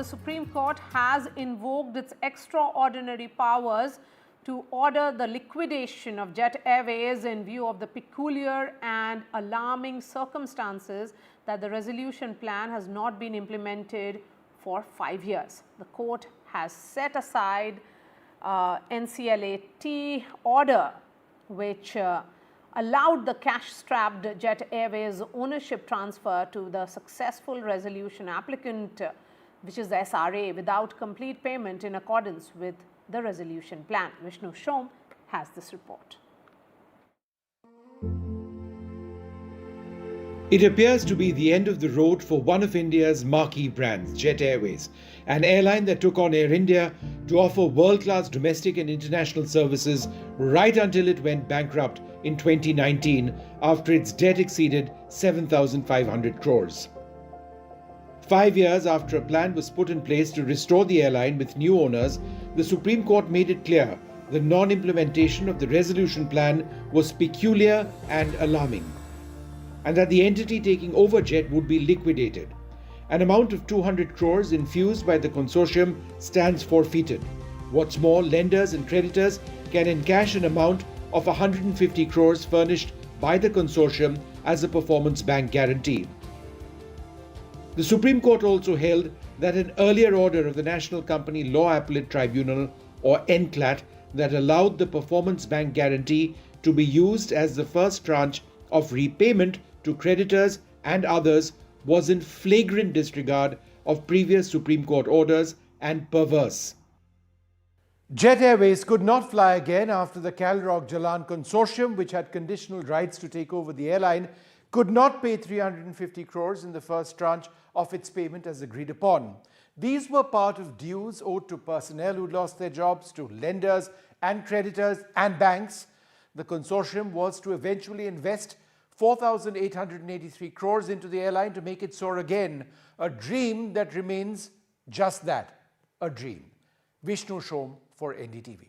The Supreme Court has invoked its extraordinary powers to order the liquidation of Jet Airways in view of the peculiar and alarming circumstances that the resolution plan has not been implemented for 5 years. The court has set aside NCLAT order which allowed the cash-strapped Jet Airways ownership transfer to the successful resolution applicant, which is the SRA, without complete payment in accordance with the resolution plan. Vishnu Shom has this report. It appears to be the end of the road for one of India's marquee brands, Jet Airways, an airline that took on Air India to offer world-class domestic and international services right until it went bankrupt in 2019 after its debt exceeded 7,500 crores. 5 years after a plan was put in place to restore the airline with new owners, the Supreme Court made it clear the non-implementation of the resolution plan was peculiar and alarming, and that the entity taking over Jet would be liquidated. An amount of 200 crores infused by the consortium stands forfeited. What's more, lenders and creditors can encash an amount of 150 crores furnished by the consortium as a performance bank guarantee. The Supreme Court also held that an earlier order of the National Company Law Appellate Tribunal, or NCLAT, that allowed the performance bank guarantee to be used as the first tranche of repayment to creditors and others was in flagrant disregard of previous Supreme Court orders and perverse. Jet Airways could not fly again after the Calroc Jalan consortium, which had conditional rights to take over the airline, could not pay 350 crores in the first tranche of its payment as agreed upon. These were part of dues owed to personnel who lost their jobs, to lenders and creditors and banks. The consortium was to eventually invest 4,883 crores into the airline to make it soar again, a dream that remains just that, a dream. Vishnu Shom for NDTV.